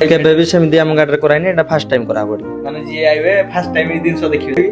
କେବେ ବି ସେମିତି ଆମ ଗାଡ଼ିରେ କରାଇନି, ଏଟା ଫାର୍ଷ୍ଟ ଟାଇମ୍ କରାହବ। ମାନେ ଯିଏ ଆଇବେ ଫାର୍ଷ୍ଟ ଟାଇମ୍ ଏଇ ଜିନିଷ ଦେଖିବେ।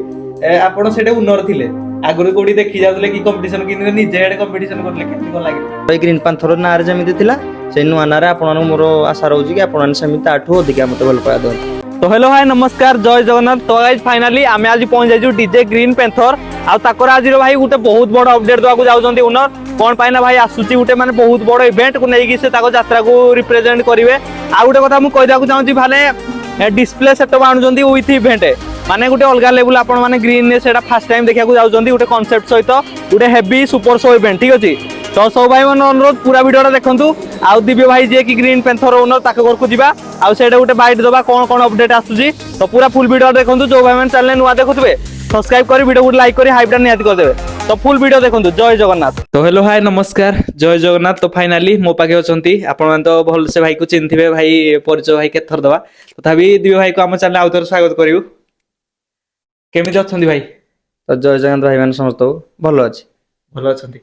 ଆପଣ ସେଟା ଉନର ଥିଲେ, ଆଗରୁ କୋଉଠି ଦେଖି ଯାଉଥିଲେ କି କମ୍ପିଟିସନ, କିନ୍ତୁ ନିଜେ ଏଡେ କମ୍ପିଟିସନ କରିଲେ କେମିତି କଣ ଲାଗିଲା? ଏଇ ଗ୍ରୀନ ପାନ୍ଥର ନାଁରେ ଯେମିତି ଥିଲା ସେଇ ନୂଆ ନାଁରେ ଆପଣମାନଙ୍କୁ ମୋର ଆଶା ରହୁଛି କି ଆପଣମାନେ ସେମିତି ତାଠୁ ଅଧିକା ମତେ ଭଲ ପାଇବା ଦିଅନ୍ତୁ। तो हेलो भाई नमस्कार जय जगन्नाथ। तो गाइस फाइनाली आम आज पहुंच जाइछु डीजे ग्रीन पैंथर आकर आज भाई गोटे बहुत बड़ अपडेट देवाक जाउछंती ओनर कौन पाई ना भाई आसुची गोटे माने बहुत बड़ इवेंट को लेकिन से ताको यात्रा को रिप्रेजेंट करिवे। आ गोटे कथा मु कहि दाकू चाहूची भाले डिस्प्ले सेटअप आनुछंती विथ इवेंट माने गोटे अलग लेवल आपण माने ग्रीन ने सेटा फर्स्ट टाइम देखा जाउछंती गोटे कांसेप्ट सहित गोटे हेवी सुपर शो इवेंट ठीक अछि। तो सब भाई मन अनुरोध पूरा वीडियो देखंतु आउ दिव्य भाई जे कि ग्रीन पैंथर ओनर ताके घर को जिबा आउ सेटा गोटे बाइट दबा कोन कोन अपडेट आसुची। तो पूरा फुल वीडियो देखंतु जो भाई मन चैनल नुआ देखुथबे सब्सक्राइब करी वीडियो को लाइक करी हाइपटा नियाति कर देबे। तो फुल वीडियो देखंतु। जय जगन्नाथ। तो हेलो भाई नमस्कार जय जगन्नाथ। तो फाइनाली मो पाके अछंती आपण मन तो भल से भाई को चिन्थिबे भाई परिचय भाई केथर दबा तथापि दिव्य भाई को हम चैनल आउतर स्वागत करियो। केमिति अछंती भाई? तो जय जगन्नाथ भाई मान समस्त भल अछि। भल अछंती।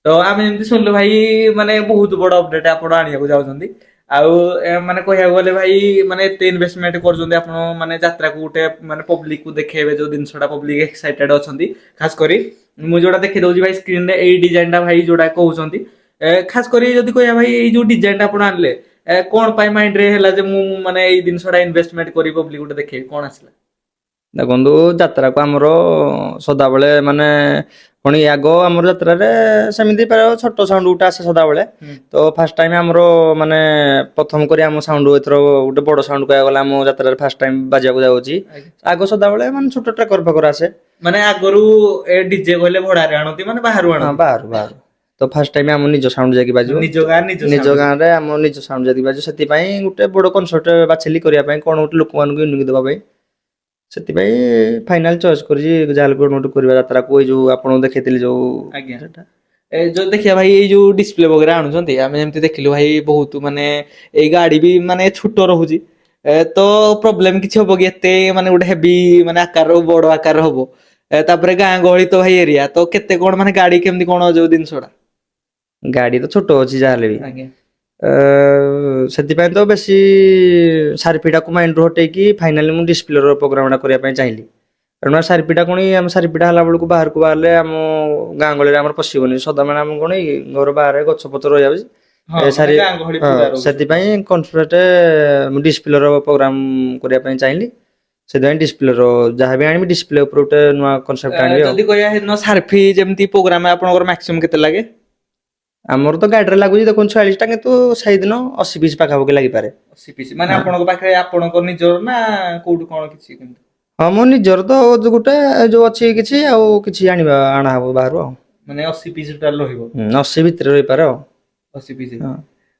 तो आम एमती शुणु भाई माने बहुत बड़ अपडेट आपण आनिया जाउछंती आउ माने कहया गले भाई माने एते इन्वेस्टमेंट करजोंती आपण माने यात्रा को गोटे माने पब्लिक को देखेबे जो दिनसडा पब्लिक एक्साइटेड अछंती। खास करी मु जोडा देखि दउजी भाई स्क्रीन रे एई डिजाइन टा भाई जोडा कहउछंती खास करी जदी कहया भाई एई जो डिजाइन टा आपण आनले कोन पाई माइंड रे हैला जे मु माने एई दिनसडा इन्वेस्टमेंट करी पब्लिक गोटे देखेबे कोन आसला? देखो यात्रा को आमर सदा बेले माने पुणी आग आम यात्रा सेमती छोट साउंड गोटे आसे सदा बेले। तो फास्ट टाइम आमर माने प्रथम करी आम साउंड एथर गोटे बड़ साउंड कह गला आम यात्रा फास्ट टाइम बाजिया जाउची। आग सदा बेले माने छोट ट्रैकर फकर आसे माने आगरू ए डीजे कहले भड़ा रे आनती माने बाहरु आनती। हां बाहर तो फास्ट टाइम आम निज साउंड जाकी बाजो निज गाँव रे आम निज साउंड जाकी बाजो सेति पई गोटे बड़ कनसर्ट बाछिली करिया पई कोन गोटे लोक मान को यूनिक देबा पई सेति पई फाइनल चॉइस करी जाल को नोट करबा यात्रा को जो आपण देखैतिले जो आज्ञा सेटा ए जो देखिया भाई ए जो डिस्प्ले वगैरह आनुछंती आमे जेमति देखिलु भाई बहुत माने ए गाड़ी भी माने छोटो रहउजी तो प्रॉब्लम किछ होबो कि एते माने गोटे हेवी माने आकार बड़ आकार होबो तापरे गां गहली तो भाई एरिया तो केते कोन माने गाड़ी केमति कोन जो दिन छोडा गाड़ी तो छोटो अछि जाले भी आज्ञा सेति पई तो बेसी सारपीडा को माइंड हटे कि फाइनली मु डिस्प्ले रो प्रोग्राम करिया पई चाहिली कारण सारपीडा कोनी हम सारपीडा हला बेलू बाहर को बाहरले हम गां गले हमर पसिबोनी सदा माने हम कोनी घर बाहर गछ पत्र रह जाबी हां सारी गां गहली पूरा रो सेति पई कॉन्फिडेंट डिस्प्ले रो प्रोग्राम करिया पई चाहिली से डिस्प्ले रो जहाँ भी आनी डिस्प्ले ऊपर गोटे नुआ कॉन्सेप्ट आनी जदी कहया हेनो सारफी जेमति प्रोग्राम आपनकर मैक्सिमम केते लागे? आमर तो गाड़ी रे लागुजी देखो 46 टा किंतु सही दिन 80 पीस पाखा पके लागि पारे 80 पीस माने आपनक पाखे आपनकर निजर ना कोड कोन किछि किंतु हाँ मो निजर तो गोटे जो अच्छी किछि आ किछि आनिबा आना हबो बाहर माने 80 पीस टोटल रहिबो 80 भितर रहि पारे 80 पीस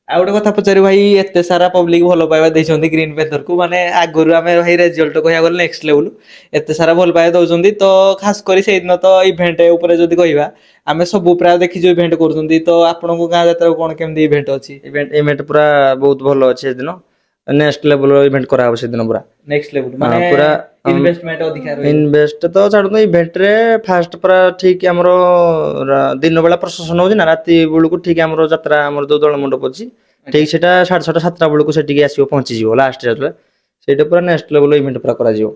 आ गोटे कथा पचारि भाई एते सारा पब्लिक भलो पाइबा दैछंती ग्रीन पैंथर को माने आगरु आमे भाई रिजल्ट कहया गले नेक्स्ट लेवल एते सारा भल पाइबा दउछंती। तो खास करी से दिन तो इवेंट ऊपर जदी कहिबा आमे सब प्राय देखि जो इवेंट करछंती तो आपनको गां यात्रा कोन केमदी इवेंट अछि? इवेंट पूरा बहुत भलो अछि दिन नेक्स्ट लेवल इवेंट करा हो से दिन पूरा नेक्स्ट लेवल माने पूरा इन्वेस्टमेंट अधिकार होय इन्वेस्ट तो छाडो तो इवेंट रे फास्ट पूरा ठीक हमरो दिन बेला प्रशासन होजी ना राती बेलू को ठीक हमरो यात्रा हमरो जो दल मंडप अछि ठीक सेटा 6:30 7टा बेलू को सेठी आसीओ पहुंची जिवो लास्ट रे सेटा पूरा नेक्स्ट लेवल इवेंट पूरा करा जिवो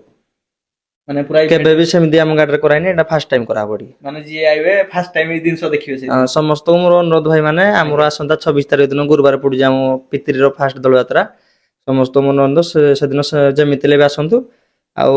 माने पूरा केबे भी सेमदी हम गाडी रे कराइनी एटा फर्स्ट टाइम करा पड़ी माने जे आइबे फर्स्ट टाइम ई दिन सो देखियो से समस्त मोर अनुरोध भाई माने हमरो आसंता 26 तारिख दिन गुरुवार पड़ी जाम पितरी रो फर्स्ट दल यात्रा समस्त मन अनुरोध से दिन जेमिति लेबे आसंतु आउ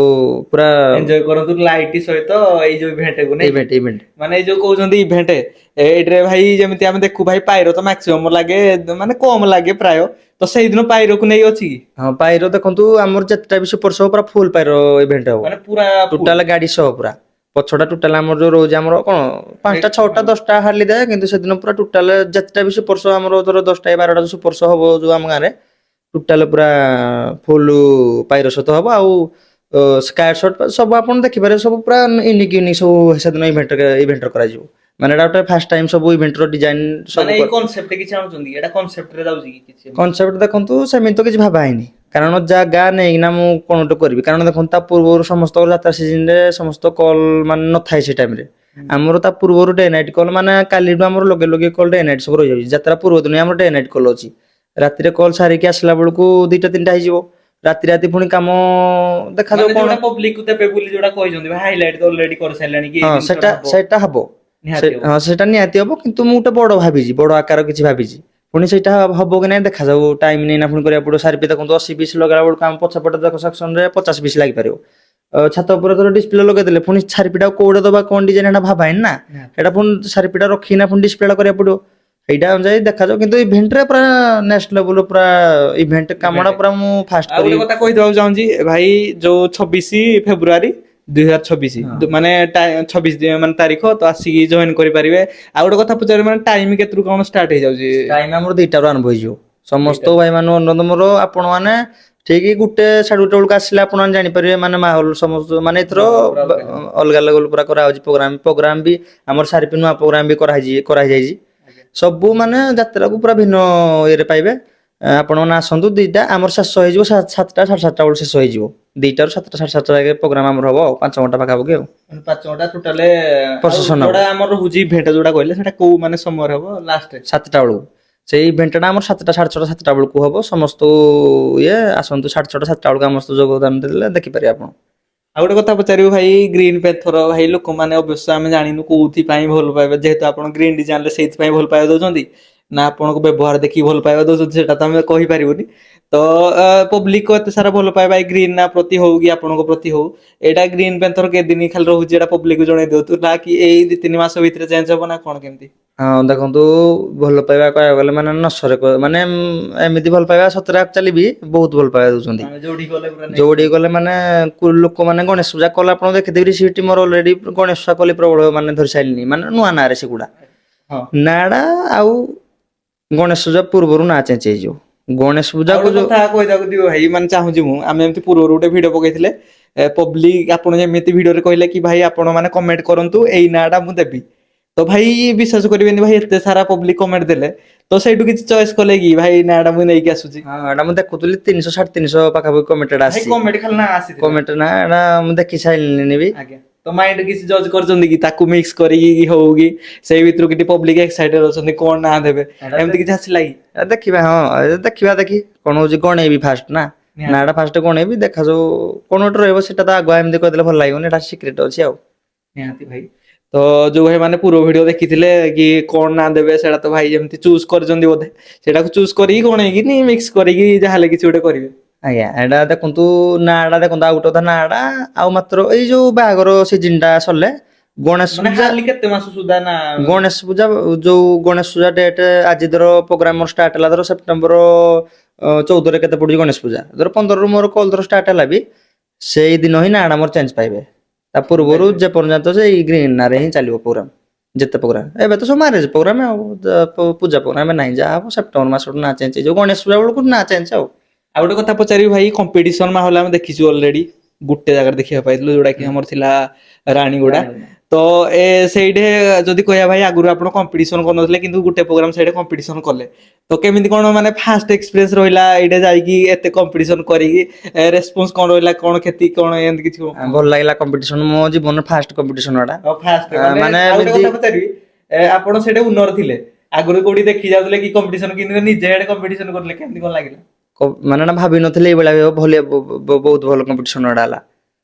पूरा एन्जॉय करंतु लाइट सहित एई जो इवेंट को नै इवेंट माने जो कहउछंती इवेंट एड्रे भाई जेमिति हम देखु भाई पाइरो तो मैक्सिमम लागे माने कम लागे प्राय तो सेही दिन पाइरो को नै अछि कि हां पाइरो देखंतु हमर जत्ता भी सुपर शो पूरा फुल पाइरो इवेंट हो माने पूरा टोटल गाड़ी सह पूरा पछटा टोटल हमर जो रोज हमर कोन 5टा 6टा 10टा हारली दे किंतु से दिन पूरा टोटल जत्ता भी सुपर शो हमर धर 10टा 12टा सुपर शो हो जो हम गारे टोटल पूरा फुल पाइरो सहित हबो आउ स्काई शॉट सब आपन देखि पारे सब पूरा यूनिक सब से दिन इवेंट करा जिवो माने एटा फर्स्ट टाइम सब इवेंट रो डिजाइन सब माने ए कांसेप्ट कि चाहउछंती एटा कांसेप्ट रे जाउची कि किछि कांसेप्ट देखंतु सेमि तो किछि भाबा हैनी कारण जागा नै ना मु कोनटो करबी कारण देखंतु ता पूर्व समस्त यात्रा सीजन रे समस्त कॉल मान न थाई से टाइम रे हमरो ता पूर्व डे नाइट कॉल माने काली हमरो लगे लगे कॉल डे नाइट सब रहि जाई यात्रा पूर्व दिन हमरो डे नाइट कॉल अछि ରାତିରେ କଲ୍ ସାରିକି ଆସିଲା ବେଳକୁ 2ଟା 3ଟା ହେଇଯିବ। ରାତି ରାତି ପୁଣି କାମ ଦେଖାଯାଉ କଣ। ପବ୍ଲିକ କୁ ଦେବେ ବୋଲି ଯୋଉଟା କହିଛନ୍ତି ହାଇଲାଇଟ ଅଲରେଡି କରିସାରିଲାଣି କି ଏଇ ହଁ ଜିନିଷଟା ହବ। ସେଇଟା ହବ। ନିହାତି ହବ। ହଁ ସେଇଟା ନିହାତି ହବ, କିନ୍ତୁ ମୁଁ ଗୋଟେ ବଡ ଭାବିଛି, ବଡ ଆକାର କିଛି ଭାବିଛି। ପୁଣି ସେଇଟା ହବ କି ନାଇଁ ଦେଖାଯାଉ, ଟାଇମ ନେଇନା ପୁଣି କରିବାକୁ ପଡିବ। ସାରିପି ଦେଖନ୍ତୁ 80 ପିସ୍ ଲଗାଇଲା ବେଳକୁ ଆମ ପଛପଟେ ଦେଖ ସେକ୍ସନରେ 50 ପିସ୍ ଲାଗିପାରିବ। ଛାତ ଉପରେ ଧର ଡିସପ୍ଲେ ଲଗେଇଦେଲେ ପୁଣି ସାରିପିଟା କୋଉଟା ଦବା କଣ ଡିଜାଇନ ହେଟା ଭାବାଇନି ନା। ଏଟା ପୁଣି ସାରିପିଟା ରଖିନା ପୁଣି ଡିସପ୍ଲେ କରିବାକୁ ପଡିବ। ସେଇଟା ଅନୁଯାୟୀ ଦେଖାଯାଉ, କିନ୍ତୁ ଇଭେଣ୍ଟରେ ପୁରା ନେକ୍ସଟ ଲେଭେଲ ପୁରା ଇଭେଣ୍ଟ କାମଟା ପୁରା ମୁଁ ଫାଷ୍ଟ ଆଉ ଗୋଟେ କଥା କହିଦବାକୁ ଚାହୁଁଛି ଭାଇ, ଯୋଉ 26 ଫେବୃଆରୀ 2026 ମାନେ 26 ମାନେ ତାରିଖ ତ ଆସିକି ଜଏନ କରିପାରିବେ। ଆଉ ଗୋଟେ କଥା ପଚାରିବି, ମାନେ ଟାଇମ କେତେରୁ କଣ ଷ୍ଟାର୍ଟ ହେଇଯାଉଛି? ଟାଇମ ଆମର 2ଟାରୁ ଆରମ୍ଭ ହେଇଯିବ। ସମସ୍ତ 2ଟା। ଭାଇ ମାନଙ୍କୁ ଅନୁରୋଧ ମୋର, ଆପଣ ମାନେ ଠିକ 1 ସାଢେ 1 ବେଳକୁ ଆସିଲେ ଆପଣ ମାନେ ଜାଣିପାରିବେ, ମାନେ ମାହୋଲ ସମସ୍ତ ମାନେ ଏଥର ଅଲଗା ଲେଭେଲ ପୁରା କରାହଉଛି ପ୍ରୋଗ୍ରାମ ବି ଆମର ସାରିପି ନୂଆ ପ୍ରୋଗ୍ରାମ ବି କରାଯାଇଛି। ସବୁ ମାନେ ଯାତ୍ରାକୁ ପୁରା ଭିନ୍ନ ଇଏରେ ପାଇବେ। ଆପଣ ମାନେ ଆସନ୍ତୁ। 2ଟା ଆମର ଶେଷ ହେଇଯିବ 7ଟା 7:30 ବେଳକୁ ଶେଷ ହେଇଯିବ। 2ଟାରୁ 7ଟା 7:30 ଯାକେ ପ୍ରୋଗ୍ରାମ ଆମର ହବ ଆଉ 5 ଘଣ୍ଟା ପାଖାପାଖି ଆଉ 5 ଘଣ୍ଟା ଟୋଟାଲ। ଆଉ ପ୍ରସେସନ ହବ ଯୋଉଟା ଆମର ରହୁଛି ଇଭେଣ୍ଟ ଯୋଉଟା କହିଲେ, ସେଟା କୋଉ ମାନେ ସମୟରେ ହବ? ଲାଷ୍ଟରେ 7ଟା ବେଳକୁ। ସେଇ ଇଭେଣ୍ଟଟା ଆମର 7ଟା 6:30 7ଟା ବେଳକୁ ହବ। ସମସ୍ତ ଇଏ ଆସନ୍ତୁ 6:30 7ଟା ବେଳକୁ ଆମ ସହିତ ଯୋଗଦାନ ଦେଲେ ଦେଖିପାରିବେ ଆପଣ। ଆଉ ଗୋଟେ କଥା ପଚାରିବୁ ଭାଇ, ଗ୍ରୀନ ପେନ୍ଥର ଭାଇ ଲୋକମାନେ ଅବଶ୍ୟ ଆମେ ଜାଣିନୁ କୋଉଥିପାଇଁ ଭଲ ପାଇବା, ଯେହେତୁ ଆପଣ ଗ୍ରୀନ ଡିଜାଇନରେ ସେଇଥିପାଇଁ ଭଲ ପାଇବା ଦଉଛନ୍ତି ନା ଆପଣଙ୍କ ବ୍ୟବହାର ଦେଖିକି ଭଲ ପାଇବା ଦଉଛନ୍ତି, ସେଟା ତ ଆମେ କହିପାରିବୁନି। ତ ପବ୍ଲିକ ଏତେ ସାରା ଭଲ ପାଇବା ଏଇ ଗ୍ରୀନ ନା ପ୍ରତି ହଉ କି ଆପଣଙ୍କ ପ୍ରତି ହଉ, ଏଇଟା ଗ୍ରୀନ ପେନ୍ଥର କେଦିନ ଖାଲି ରହୁଛି ଏଇଟା ପବ୍ଲିକ ଜଣେଇ ଦିଅନ୍ତୁ, ନା କି ଏଇ 2-3 ମାସ ଭିତରେ ଚେଞ୍ଜ ହବ ନା କଣ କେମିତି? ହଁ ଦେଖନ୍ତୁ, ଭଲ ପାଇବା କହିବାକୁ ଗଲେ ମାନେ ନସରେ ମାନେ ଏମିତି ଭଲ ପାଇବା ସତରେ ଆକ୍ଚୁଆଲି ବି ବହୁତ ଭଲ ପାଇବା ଦଉଛନ୍ତି। ଆମେ ଯୋଉଠି ଗଲେ ପୁରା ଯୋଉଠିକି ଗଲେ ମାନେ ଲୋକମାନେ ଗଣେଶ ପୂଜା କଲେ ଆପଣ ଦେଖିଦେବେ ରିସିପ୍ଟ ମୋର ଅଲରେଡି ଗଣେଶ ପୂଜା କଲି ପ୍ରବଳ ମାନେ ଧରି ସାରିଲିନି, ମାନେ ନୂଆ ନାଁରେ ସେଗୁଡା ହଁ। ନାଁଟା ଆଉ ଗଣେଶ ପୂଜା ପୂର୍ବରୁ ନାଁ ଚେଞ୍ଜ ହେଇଯିବ। ଗଣେଶ ଆଉ ପୂଜାକୁ ଗୋଟେ ଯୋଉ କଥା କହିବାକୁ ଦିଅ ଭାଇ, ମାନେ ଚାହୁଁଛି ମୁଁ, ଆମେ ଏମିତି ପୂର୍ବରୁ ଗୋଟେ ଭିଡିଓ ପକେଇଥିଲେ ପବ୍ଲିକ, ଆପଣ ଯେମିତି ଭିଡିଓରେ କହିଲେ କି ଭାଇ ଆପଣ ମାନେ କମେଣ୍ଟ କରନ୍ତୁ ଏଇ ନାଁ ଟା ମୁଁ ଦେବି, ତ ଭାଇ ବିଶ୍ୱାସ କରିବେନି ଭାଇ, ଏତେ ସାରା ପବ୍ଲିକ କମେଣ୍ଟ ଦେଲେ ତ ସେଇଠୁ କିଛି ଚଏସ୍ କଲେ କି ଭାଇ ନାଁ ଟା ମୁଁ ନେଇକି ଆସୁଛି? ହଁ ଏଇଟା ମୁଁ ଦେଖୁଥିଲି 300 350 ପାଖାପାଖି କମେଣ୍ଟ ଭାଇ ଆସିଛି। କମେଣ୍ଟ ଖାଲି ନା ଆସିଥିଲା। କମେଣ୍ଟ ନା ଏଟା ମୁଁ ଦେଖି ସାରିଲିଣି ବି। ଆଜ୍ଞା। ତ ମାଇଣ୍ଡ କିଛି ଜଜ କରିଛନ୍ତି କି ତାକୁ ମିକ୍ସ କରିକି ହଉ କି ସେଇ ଭିତରୁ କିଛି ପବ୍ଲିକ ଏକ୍ସାଇଟେଡ ଅଛନ୍ତି କଣ ନାଁ ଦେବେ, ଏମିତି କିଛି ଆସିଲା କି? ଦେଖିବା, ହଁ ଦେଖିବା ଦେଖି କଣ ହଉଛି ଗଣେଇବି ଫାଷ୍ଟ ନା। ନିହାତି ନାଁଟା ଫାଷ୍ଟ ଗଣେଇବି, ଦେଖାଯାଉ କଣ ଗୋଟେ ରହିବ ସେଟା ତ ଆଗୁଆ ଏମିତି କହିଦେଲେ ଭଲ ଲାଗିବନି, ଏଟା ସିକ୍ରେଟ ଅଛି ଆଉ। ନିହାତି ଭାଇ। ତ ଯୋଉ ଭାଇ ମାନେ ପୂର୍ବ ଭିଡିଓ ଦେଖିଥିଲେ କି କଣ ନା ଦେବେ, ସେଇଟା ତ ଭାଇ ଯେମିତି ଚୁଜ କରିଛନ୍ତି ବୋଧେ, ସେଇଟାକୁ ଚୁଜ କରିକି ଗଣେଇକିନି ମିକ୍ସ କରିକି ଯାହାହେଲେ କିଛି ଗୋଟେ କରିବେ। ଆଜ୍ଞା ଏଇଟା ଦେଖନ୍ତୁ, ନାଁଟା ଦେଖନ୍ତୁ, ଆଉ ଗୋଟେ କଥା ନାଁଟା ଆଉ ମାତ୍ର ଏଇ ଯୋଉ ବାହାଘର ସିଜିନ ଟା ସରିଲେ ଗଣେଶ ମାନେ ପୂଜା ହାର୍ଡଲି କେତେ ମାସ ସୁଦ୍ଧା ନା ଗଣେଶ ପୂଜା ଯୋଉ ଗଣେଶ ପୂଜା ଡେଟ୍ ଆଜି ଧର ପ୍ରୋଗ୍ରାମ ଷ୍ଟାର୍ଟ ହେଲା ଧର ସେପ୍ଟେମ୍ବର 14ରେ କେତେ ପଡୁଛି ଗଣେଶ ପୂଜା, ଧର 15ରୁ ମୋର କଲ୍ ଧର ଷ୍ଟାର୍ଟ ହେଲା ବି ସେଇ ଦିନ ହିଁ ନାଁଟା ମୋର ଚେଞ୍ଜ ପାଇବେ। ତା ପୂର୍ବରୁ ଯେପର୍ଯ୍ୟନ୍ତ ସେ ଏଇ ଗ୍ରୀନ ନାଁରେ ହିଁ ଚାଲିବ ପ୍ରୋଗ୍ରାମ। ଯେତେ ପ୍ରୋଗ୍ରାମ ଏବେ ତ ସବୁ ମ୍ୟାରେଜ ପ୍ରୋଗ୍ରାମ ଆଉ ପୂଜା ପ୍ରୋଗ୍ରାମ ନାହିଁ, ଯାହା ହବ ସେପ୍ଟେମ୍ବର ମାସଠୁ ନାଁ ଚେଞ୍ଜ ହେଇଯିବ, ଗଣେଶ ପୂଜା ବେଳକୁ ନାଁ ଚେଞ୍ଜ ଆଉ। ଆଉ ଗୋଟେ କଥା ପଚାରିବି ଭାଇ, କମ୍ପିଟିସନ ମାହୋଲ ଆମେ ଦେଖିଛୁ ଅଲରେଡି ଗୋଟେ ଜାଗାରେ ଦେଖିବାକୁ ପାଇଥିଲୁ, ଯୋଉଟା କି ଆମର ଥିଲା ରାଣୀଗୁଡା। ତ ସେଇଠି ଯଦି କହିବା ଭାଇ, ଆଗରୁ ଆପଣ କମ୍ପିଟିସନ କରୁନଥିଲେ କିନ୍ତୁ ଗୋଟେ ପ୍ରୋଗ୍ରାମ ସେଇଠି କମ୍ପିଟିସନ କଲେ, ତ କେମିତି କଣ ମାନେ ଫାଷ୍ଟ ଏକ୍ସପିରିଏନ୍ସ ରହିଲା ଏଇଟା ଯାଇକି ଏତେ କମ୍ପିଟିସନ କରିକି, ରେସପନ୍ସ କଣ ରହିଲା, କଣ କ୍ଷତି କଣ, ଏମିତି କିଛି ଭଲ ଲାଗିଲା କମ୍ପିଟିସନ, ମୋ ଜୀବନର ଫାଷ୍ଟ କମ୍ପିଟିସନ ଏଟା। ଫାଷ୍ଟ ମାନେ ଆଉ ଗୋଟେ ଏମିତି କଥା ପଚାରିବି, ଆପଣ ସେଇଟା ଉନର ଥିଲେ, ଆଗରୁ କୋଉଠି ଦେଖି ଯାଉଥିଲେ କି କମ୍ପିଟିସନ, କିନ୍ତୁ ନିଜେ ଆଡେ କମ୍ପିଟିସନ କରିଲେ, କେମିତି କଣ ଲାଗିଲା? ମାନେ ଭାବିନଥିଲି ଏଇଭଳିଆ ବହୁତ ଭଲ କମ୍ପିଟିସନ ଏଟା ହେଲା।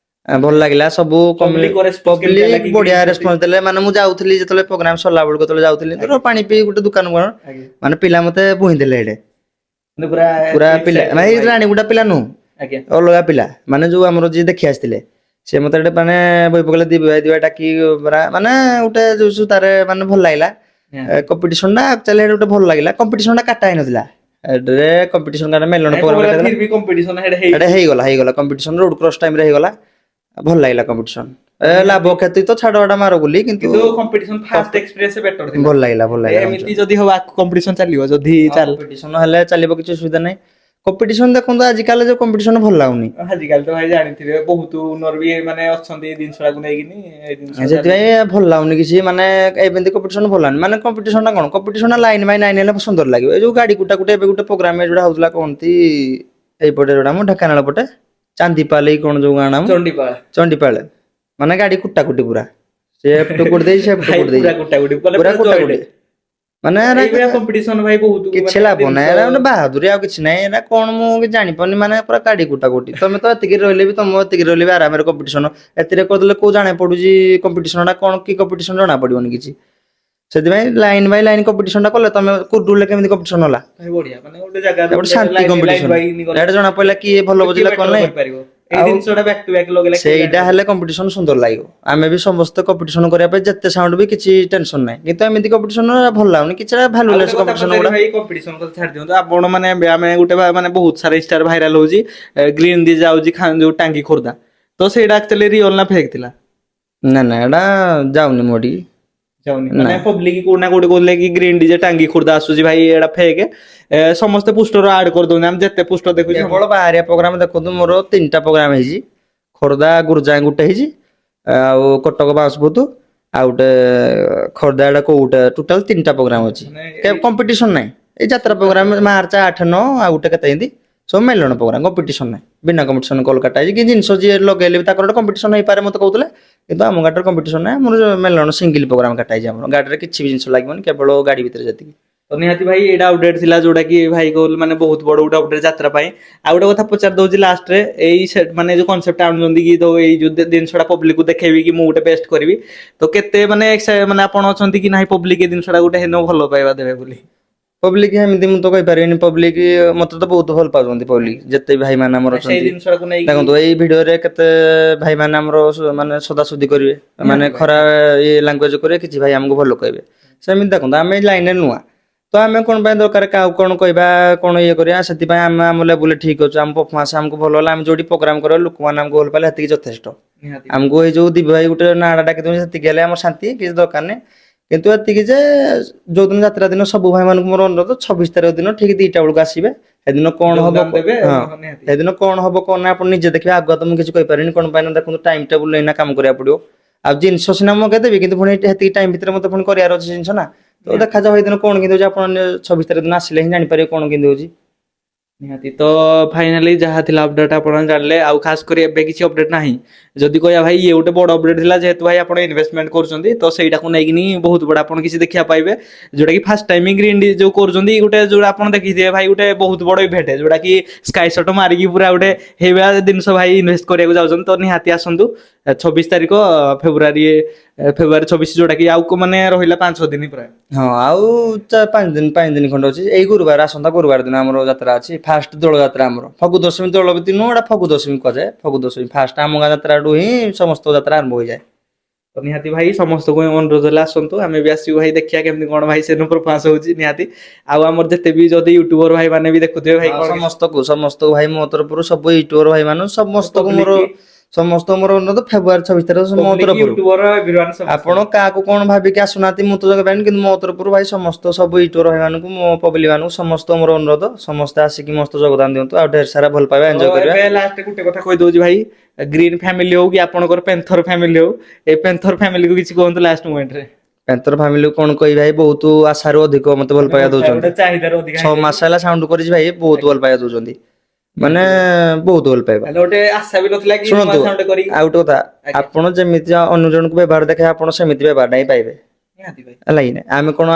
ଭଲ ଲାଗିଲା ସବୁ ପବ୍ଲିକ ରେସପନ୍ସ କେମିତି ହେଲା ପବ୍ଲିକ କି ବଢିଆ ଗ୍ରୀନ ପ୍ରତି? ରେସପନ୍ସ ଦେଲେ, ମାନେ ମୁଁ ଯାଉଥିଲି ଯେତେବେଳେ ପ୍ରୋଗ୍ରାମ ସରିଲା ବେଳକୁ ଯେତେବେଳେ ଯାଉଥିଲି ଧର ପାଣି ପିଇ ଗୋଟେ ଦୋକାନ କଣ ଆଜ୍ଞା। ମାନେ ପିଲା ମତେ ଭୁଇଁ ଦେଲେ ଏଇଠି କିନ୍ତୁ ପୁରା ପୁରା ପିଲା excited ଭାଇ ଭାଇ। ରାଣୀଗୁଡା ପିଲା ନୁହଁ, ଆଜ୍ଞା। ଅଲଗା ପିଲା ମାନେ ଯୋଉ ଆମର ଯିଏ ଦେଖି ଆସିଥିଲେ ସେ ମତେ ଗୋଟେ ମାନେ ବହି ପକେଇଲେ ଦିବା ଡାକି ପୁରା ମାନେ ଗୋଟେ ଯୋଉ ତାରେ ମାନେ ଭଲ ଲାଗିଲା। କମ୍ପିଟିସନ ଟା ଆକ୍ଚୁଆଲି ଗୋଟେ ଭଲ ଲାଗିଲା, କମ୍ପିଟିସନ ଟା କାଟା ହେଇନଥିଲା। ଏଠାରେ କମ୍ପିଟିସନ ମେଲଣ ନାଇଁ ପ୍ରୋଗ୍ରାମ ପକେଇଲା କେତେ ଫିର ବି କମ୍ପିଟିସନ ହେଡେ ଏଟା ହେଇଛି। ହେଇଗଲା କମ୍ପିଟିସନ ରୋଡ କ୍ରସ ଟାଇମ ରେ ହେଇଗଲା, ଭଲ ଲାଗିଲା କମ୍ପିଟିସନ। ଲାଭ ନିହାତି କ୍ଷତି ତ ଛାଡ ଏଟା ମାର ବୋଲି, କିନ୍ତୁ କମ୍ପିଟିସନ ଫାଷ୍ଟ ଏକ୍ସପିରିଏନ୍ସ ବେଟର ଥିଲା। ଭଲ ଲାଗିଲା ଭଲ ଲାଗିଲା ଏମିତି ଯଦି ହବ ଆଗକୁ କମ୍ପିଟିସନ ଚାଲିବ ଯଦି କମ୍ପିଟିସନ ହେଲେ ଚାଲିବ, କିଛି ଅସୁବିଧା ନାହିଁ। କମ୍ପିଟିସନ ଦେଖନ୍ତୁ ଆଜିକାଲି ଯୋଉ କମ୍ପିଟିସନ ଭଲ ଲାଗୁନି। ଆଜିକାଲି ତ ଭାଇ ଜାଣିଥିବେ ବହୁତ ଉନର ବି ମାନେ ଅଛନ୍ତି ଏଇ ଜିନିଷ ଟାକୁ ନେଇକିନି ଏଇ ଜିନିଷ ଚାଲିଛି। ସେଥିପାଇଁ ଭଲ ଲାଗୁନି କିଛି, ମାନେ ଏମିତି କମ୍ପିଟିସନ ଭଲ ଲାଗୁନି। ମାନେ କମ୍ପିଟିସନ ଟା କଣ, କମ୍ପିଟିସନ ଲାଇନ ବାଇ ଲାଇନ ହେଲେ ସୁନ୍ଦର ଲାଗିବ। ଏ ଯୋଉ ଗାଡି ଗୁଟା ଏବେ ଗୋଟେ ପ୍ରୋଗ୍ରାମ ଯୋଉଟା ହଉଥିଲା କହନ୍ତି ଏଇପଟେ ଯୋଉଟା ମ ଢେଙ୍କାନାଳ ପଟେ ଚାନ୍ଦିପାଲ କଣ ଯୋଉ ଗାଁ ନା ମ ଚଣ୍ଡିପାଳ ଚଣ୍ଡିପାଳ, ମାନେ ଗାଡି କୁଟା କୁଟି ପୁରା ସେ ଏପଟୁ କୁଟି ଦେଇଛି ସେ ଏପଟୁ ଭାଇ କୁଟି ଦେଇଛି ପୁରା କୁଟାକୁଟି କଲେ ପୁରା କୁଟା ଜଏଣ୍ଟ। କୁଟି ମାନେ ଏଇଭଳିଆ କମ୍ପିଟିସନ ଭାଇ ବହୁତ କିଛି ଲାଭ ନାହିଁ, ଏରା ଗୋଟେ ବାହାଦୁରୀ ଆଉ କିଛି ନାହିଁ। ଏରା କଣ ମୁଁ କିଛି ଜାଣିପାରୁନି, ମାନେ ପୁରା କାଡି କୁଟା କୋଟି। ତମେ ତ ଏତିକି ରହିଲେ ବି ତମ ଏତିକି ରହିଲେ ବି ଆରାମରେ କମ୍ପିଟିସନ ଏଥିରେ କରିଦେଲେ କୋଉ ଜାଣା ପଡୁଛି କମ୍ପିଟିସନ ଟା କଣ କି କମ୍ପିଟିସନ ଜଣା ପଡିବନି କିଛି। ସେଥିପାଇଁ ଲାଇନ ବାଇ ଲାଇନ କମ୍ପିଟିସନ ଟା କଲେ ତମେ କୁରୁଡୁଲେ କେମିତି କମ୍ପିଟିସନ ହେଲା, ଭାଇ ବଢିଆ ମାନେ ଗୋଟେ ଜାଗାରେ ଗୋଟେ ଶାନ୍ତି ଲାଇନ କମ୍ପିଟିସନ। ବାଇ ଗଲେ ଏଇଟା ଜଣା ପଡିଲା କିଏ ଭଲ ଗୋଟେ କିଏ ବୁଝିଲା କଣ ବେଟର ନାହିଁ। କରିପାରିବ ଏଇ ଆଉ ଜିନିଷଟା ବ୍ୟାକ୍ ଟୁ ବ୍ୟାକ୍ ଲଗେଇଲା କିଏ ସେଇଟା ଜାଣିପାରିବ। ହେଲେ କମ୍ପିଟିସନ ସୁନ୍ଦର ଲାଗିବ। ଆମେ ବି ସମସ୍ତେ କମ୍ପିଟିସନ କରିବା ପାଇଁ ଯେତେ ସାଉଣ୍ଡ ବି କିଛି ଟେନସନ ନାହିଁ, କିନ୍ତୁ ଏମିତି କମ୍ପିଟିସନ ଭଲ ଲାଗୁନି କିଛି ଆଉ ଭାଲୁଲେସ୍ ଗୋଟେ କଥା କମ୍ପିଟିସନ ପଚାରିବି ଗୁଡା। ଭାଇ, କମ୍ପିଟିସନ କଥା ଛାଡି ଦିଅନ୍ତୁ। ଆପଣ ମାନେ ଆମେ ଗୋଟେ ମାନେ ବହୁତ ସାରା ଇନଷ୍ଟାରେ ଭାଇରାଲ ହଉଛି ଗ୍ରୀନ ଦି ଯାଉଛି ଯୋଉ ଟାଙ୍ଗି ଖୋର୍ଦ୍ଧା, ତ ସେଇଟା ଆକ୍ଚୁଆଲି ରିଅଲ ନା ଫେକ୍ ଥିଲା? ନା ନା ଏଟା ଯାଉନି ମୋଡି। ଯାଉନି ମାନେ ପବ୍ଲିକ କୋଉଠି ନା କୋଉଠି କହୁଥିଲେ କି ଗ୍ରୀନ ଡିଜେ ଟାଙ୍ଗି ଖୋର୍ଦ୍ଧା ଆସୁଛି, ଭାଇ ଏଟା ଫେକ୍। ସମସ୍ତେ ପୁଷ୍ଟର ଆଡ କରିଦଉଛନ୍ତି, ଆମେ ଯେତେ ପୁଷ୍ଟର ଦେଖୁଛୁ କେବଳ ବାହାରିଆ ପ୍ରୋଗ୍ରାମ ଦେଖନ୍ତୁ, ମୋର 3ଟା ପ୍ରୋଗ୍ରାମ ହେଇଛି। ଖୋର୍ଦ୍ଧା ଗୁରୁଜା ଗୋଟେ ହେଇଛି, ଆଉ କଟକ ବାଉଁଶପୁର, ଆଉ ଗୋଟେ ଖୋର୍ଦ୍ଧା ଆଡେ କୋଉଟା, ଟୋଟାଲ 3ଟା ପ୍ରୋଗ୍ରାମ ଅଛି। ମାନେ ଏଇ କମ୍ପିଟିସନ ନାହିଁ, ଏଇ ଯାତ୍ରା ପ୍ରୋଗ୍ରାମ ମାର୍ଚ୍ଚ 8, 9 ଆଉ ଗୋଟେ କେତେ ଏମିତି ସବୁ ମେଲଣ ପ୍ରୋଗ୍ରାମ, କମ୍ପିଟିସନ ନାହିଁ। ବିନା କମ୍ପିଟିସନ କୋଲକାତା ହେଇଛି, କି ଜିନିଷ ଯିଏ ଲଗେଇଲେ ବି ତାଙ୍କର ଗୋଟେ କମ୍ପିଟିସନ ହେଇପାରେ ମତେ କହୁଥିଲେ, କିନ୍ତୁ ଆମ ଗାଡ଼ିରେ କମ୍ପିଟିସନ ନାହିଁ। ଆମର ମେଲଣ ସିଙ୍ଗିଲ ପ୍ରୋଗ୍ରାମ କାଟା ହେଇଛି। ଆମର ଗାଡ଼ିରେ କିଛି ବି ଜିନିଷ ଲାଗିବନି, କେବଳ ଗାଡି ଭିତରେ ଯେତିକି। ତ ନିହାତି ଭାଇ ଏଇଟା ଅପଡେଟ ଥିଲା, ଯୋଉଟା କି ଭାଇ କହୁଥିଲେ ମାନେ ବହୁତ ବଡ ଗୋଟେ ଅପଡେଟ ଯାତ୍ରା ପାଇଁ। ଆଉ ଗୋଟେ କଥା ପଚାରି ଦଉଛି ଲାଷ୍ଟରେ, ଏଇ ମାନେ ଯୋଉ କନସେପ୍ଟ ଆଣୁଛନ୍ତି କି ତ ଏଇ ଯୋଉ ଜିନିଷଟା ପବ୍ଲିକକୁ ଦେଖେଇବି କି ମୁଁ ଗୋଟେ ବେଷ୍ଟ କରିବି, ତ କେତେ ମାନେ ମାନେ ଆପଣ ଅଛନ୍ତି କି ନାହିଁ ପବ୍ଲିକ ଏ ଜିନିଷଟା ଗୋଟେ ହେନ ଭଲ ପାଇବା ଦେବେ ବୋଲି? ପବ୍ଲିକ ଏମିତି ମୁଁ ତ କହିପାରିବିନି, ପବ୍ଲିକ ମତେ ତ ବହୁତ ଭଲ ପାଉଛନ୍ତି। ପବ୍ଲିକ ଯେତେ ଭାଇ ମାନେ ଆମର ସେଇ ଅଛନ୍ତି, ଜିନିଷଟାକୁ ନେଇକି ଦେଖନ୍ତୁ ଏଇ ଭିଡିଓରେ କେତେ ଭାଇ ମାନେ ଆମର ମାନେ ସଦାସୁଦି କରିବେ, ମାନେ ନିହାତି ଭାଇ ଖରା ଇଏ ଲାଙ୍ଗୁଏଜ କରିବେ, କିଛି ଭାଇ ଆମକୁ ଭଲ କହିବେ। ସେମିତି ଦେଖନ୍ତୁ ଆମେ ଏଇ ଲାଇନରେ ନୂଆ, ତ ଆମେ କଣ ପାଇଁ ଦରକାର କାହାକୁ କଣ କହିବା, କଣ ଇଏ କରିବା। ସେଥିପାଇଁ ଆମେ ଆମ ଲେବୁଲରେ ଠିକ ଅଛୁ, ଆମ ପରଫମାନ୍ସ ଆମକୁ ଭଲ ହେଲା, ଆମେ ଯୋଉଠି ପ୍ରୋଗ୍ରାମ କରିବା ଲୋକମାନେ ଆମକୁ ଭଲ ପାଇଲେ ସେତିକି ଯଥେଷ୍ଟ। ନିହାତି ଭାଇ ଆମକୁ ଏଇ ଯୋଉ ଦିବ୍ୟ ଭାଇ ଗୋଟେ ନାଁଟା ଡାକି ଦଉଛନ୍ତି ସେତିକି ହେଲେ ଆମର ଶାନ୍ତି, କିଛି ଦରକାର ନାହିଁ। କିନ୍ତୁ ଏତିକି ଯେ ଯୋଉଦିନ ଯାତ୍ରା ଦିନ ସବୁ ଭାଇ ମାନଙ୍କୁ ମୋର ଅନୁରୋଧ, 26 ତାରିଖ ଦିନ ଠିକ 2ଟା ବେଳକୁ ଆସିବେ। ସେଦିନ କଣ ହବ, ଯୋଗଦାନ ଦେବେ ହଁ ନିହାତି। ସେଦିନ କଣ ହବ କଣ ନାହିଁ ଆପଣ ନିଜେ ଦେଖିବେ। ଆଗୁଆ ତ ମୁଁ କିଛି କହିପାରିବିନି, କଣ ପାଇଁ ନା ଦେଖନ୍ତୁ ଟାଇମ ଟେବୁଲ ଏଇନା କାମ କରିବାକୁ ପଡିବ। ଆଉ ଜିନିଷ ସିନା ମଗେଇଦେବି, କିନ୍ତୁ ପୁଣି ସେତିକି ଟାଇମ ଭିତରେ ମତେ ପୁଣି କରିବାର ଅଛି ଜିନିଷ ନା। ତ ନିହାତି ଦେଖାଯାଉ ସେଇଦିନ କଣ କେମିତି ହଉଛି, ଆପଣ 26 ତାରିଖ ଦିନ ଆସିଲେ ହିଁ ଜାଣିପାରିବେ କଣ କେମିତି ହଉଛି। ନିହାତି ତ ଫାଇନାଲି ଯାହା ଥିଲା ଅପଡେଟ ଆପଣ ଜାଣିଲେ, ଆଉ ଖାସ କରି ଏବେ କିଛି ଅପଡେଟ ନାହିଁ। ଯଦି କହିବା ଭାଇ ଇଏ ଗୋଟେ ବଡ ଅପଡେଟ ଥିଲା, ଯେହେତୁ ଭାଇ ଆପଣ ଇନଭେଷ୍ଟମେଣ୍ଟ କରୁଛନ୍ତି, ତ ସେଇଟାକୁ ନେଇକିନି ବହୁତ ବଡ ଆପଣ କିଛି ଦେଖିବା ପାଇବେ। ଯୋଉଟା କି ଫାଷ୍ଟ ଟାଇମ ଗ୍ରୀନ ଯୋଉ କରୁଛନ୍ତି, ଗୋଟେ ଯୋଉଟା ଆପଣ ଦେଖିଥିବେ ଭାଇ ଗୋଟେ ବହୁତ ବଡ ଇଭେଣ୍ଟ, ଯୋଉଟା କି ସ୍କାଇ ସଟ ମାରିକି ପୁରା ଗୋଟେ ହେଇଭଳିଆ ଜିନିଷ ଭାଇ ଇନଭେଷ୍ଟ କରିବାକୁ ଯାଉଛନ୍ତି। ତ ନିହାତି ଆସନ୍ତୁ 26 ତାରିଖ ଫେବୃଆରୀ 26, ଯୋଉଟା କି ଆଉ ମାନେ ରହିଲା 5-6 ଦିନ ପ୍ରାୟ। ହଁ ଆଉ 5 ଦିନ ଖଣ୍ଡେ ଅଛି। ଏଇ ଗୁରୁବାର, ଆସନ୍ତା ଗୁରୁବାର ଦିନ ଆମର ଯାତ୍ରା ଅଛି। ଫାଷ୍ଟ ଦୋଳ ଯାତ୍ରା ଆମର, ଫଗୁ ଦଶମୀ ଦୋଳ ନୁହଁ, ଏଟା ଫଗୁ ଦଶମୀ କୁହାଯାଏ। ଫଗୁ ଦଶମୀ ଫାଷ୍ଟ ଆମ ଗାଁ ଯାତ୍ରାଠୁ ହିଁ ସମସ୍ତ ଯାତ୍ରା ଆରମ୍ଭ ହୋଇଯାଏ। ତ ନିହାତି ଭାଇ ସମସ୍ତଙ୍କୁ ଅନୁରୋଧ ହେଲେ ଆସନ୍ତୁ, ଆମେ ବି ଆସିବୁ ଭାଇ ଦେଖିବା କେମିତି କଣ ଭାଇ ସେଦିନ ପ୍ରଫମାନ୍ସ ହଉଛି। ନିହାତି ଆଉ ଆମର ଯେତେ ବି ଯଦି ୟୁଟ୍ୟୁବର ଭାଇ ମାନେ ବି ଦେଖୁଥିବେ ଭାଇ, ହଁ କଣ ସମସ୍ତଙ୍କୁ ଭାଇ ମୋ ତରଫରୁ, ସବୁ ୟୁଟ୍ୟୁବର ଭାଇ ମାନଙ୍କୁ ସମସ୍ତଙ୍କୁ ମୋର ପବ୍ଲିକ ଅନୁରୋଧ, ଫେବୃଆରୀ 26 ତାରିଖ ମୋ ପବ୍ଲିକ ତରଫରୁ। ୟୁଟ୍ୟୁବର ଏଭ୍ରିୱାନ ଆପଣ ସମସ୍ତଙ୍କୁ କାହାକୁ କଣ ଭାବିକି ଆସୁନାହାନ୍ତି ମୁଁ ତ କହିପାରିବିନି, କିନ୍ତୁ ମୋ ତରଫରୁ ଭାଇ ସମସ୍ତ ସବୁ ୟୁଟ୍ୟୁବର ଭାଇ ମାନଙ୍କୁ, ମୋ ପବ୍ଲିକ ମାନଙ୍କୁ ସମସ୍ତଙ୍କୁ ମୋର ଅନୁରୋଧ, ସମସ୍ତେ ଆସିକି ମସ୍ତ ଯୋଗଦାନ ଦିଅନ୍ତୁ, ଆଉ ଢେର ସାରା ଭଲ ପାଇବା ତ ଏଞ୍ଜୟ କରିବା। ଏବେ ଲାଷ୍ଟ ଗୋଟେ କଥା କହିଦଉଛି ଭାଇ, ଗ୍ରୀନ ଫ୍ୟାମିଲି ହଉ କି ଆପଣଙ୍କର ପେନ୍ଥର ଫ୍ୟାମିଲି ହଉ, ଏଇ ପେନ୍ଥର ଫ୍ୟାମିଲିକୁ କିଛି କୁହନ୍ତୁ ଲାଷ୍ଟ ମୋମେଣ୍ଟରେ। ପେନ୍ଥର ଫ୍ୟାମିଲି କଣ କହିବି ଭାଇ, ବହୁତ ଆଶାରୁ ଅଧିକ ମତେ ଭଲ ମାନେ ପାଇବା ଗୋଟେ ଦଉଛନ୍ତି। ଚାହିଦାରୁ ଅଧିକା 6 ହେଇଯାଉଛି। ମାସ ହେଲା ସାଉଣ୍ଡ କରିଛି ଭାଇ, ବହୁତ ଆଜ୍ଞା ଭଲ ପାଇବା ଦଉଛନ୍ତି। ମାନେ ନିହାତି ଭାଇ ବହୁତ ଭଲ ପାଇବା। ତାହେଲେ ଗୋଟେ ଆଶା ବି ନଥିଲା କି ନୂଆ ଶୁଣନ୍ତୁ ସାଉଣ୍ଡ କରିକି ଆଉ ଗୋଟେ କଥା, ଆଜ୍ଞା ଆପଣ ଯେମିତି ଅନ୍ୟ ଜଣଙ୍କୁ ବ୍ୟବହାର ଦେଖେଇବେ, ଆପଣ ସେମିତି ବ୍ୟବହାରଟା ହିଁ ପାଇବେ। ନିହାତି ଭାଇ ହେଲା କି ନାଇଁ,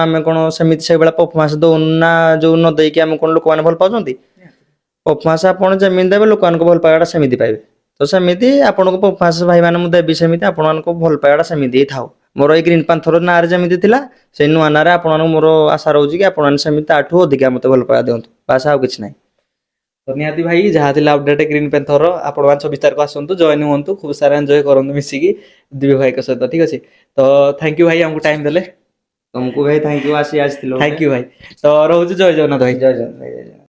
ଆମେ କଣ ସେମିତି ସେଇଭଳିଆ ପରଫମାନ୍ସ ଦଉନୁ ନା, ଯୋଉ ନ ଦେଇକି ଆମେ କଣ ଲୋକମାନେ ଭଲ ପାଉଛନ୍ତି। ନିହାତି ପରଫମାନ୍ସ ଆପଣ ଯେମିତି ଦେବେ, ଲୋକମାନଙ୍କୁ ଭଲ ପାଇବାଟା ସେମିତି ପାଇବେ। ତ ସେମିତି ଆପଣଙ୍କୁ ପରଫମାନ୍ସ ଭାଇ ମାନେ ମୁଁ ଦେବି, ସେମିତି ଆପଣମାନଙ୍କୁ ଭଲ ପାଇବାଟା ସେମିତି ହିଁ ଥାଉ। ମୋର ଏଇ ଗ୍ରୀନ ପାନ୍ଥର ନାଁରେ ଯେମିତି ଥିଲା, ସେଇ ନୂଆ ନାଁରେ ଆପଣମାନଙ୍କୁ ମୋର ଆଶା ରହୁଛି କି ଆପଣମାନେ ସେମିତି ତାଠୁ ଅଧିକା ମତେ ଭଲ ପାଇବା ଦିଅନ୍ତୁ, ବାସ୍ ଆଉ କିଛି ନାହିଁ। ତ ନିହାତି ଭାଇ ଯାହା ଥିଲା ଅପଡେଟ ଗ୍ରୀନ ପେନ୍ଥର, ଆପଣ 26 ତାରିଖ ଆସନ୍ତୁ, ଜଏନ ହୁଅନ୍ତୁ, ଖୁବ ସାରା ଏଞ୍ଜୟ କରନ୍ତୁ ମିଶିକି ଦିବ୍ୟ ଭାଇଙ୍କ ସହିତ, ଠିକ ଅଛି। ତ ଥ୍ୟାଙ୍କ ୟୁ ଭାଇ ଆମକୁ ଟାଇମ ଦେଲେ। ତମକୁ ଭାଇ ଥ୍ୟାଙ୍କ ୟୁ, ଆସିଥିଲ ଗୋଟେ। ଥ୍ୟାଙ୍କ ୟୁ ଭାଇ, ତ ରହୁଛି, ଜୟ ଜଗନ୍ନାଥ ଭାଇ। ଜୟ ଜଗନ୍ନାଥ ଭାଇ, ଜୟ ଜଗନ୍ନାଥ।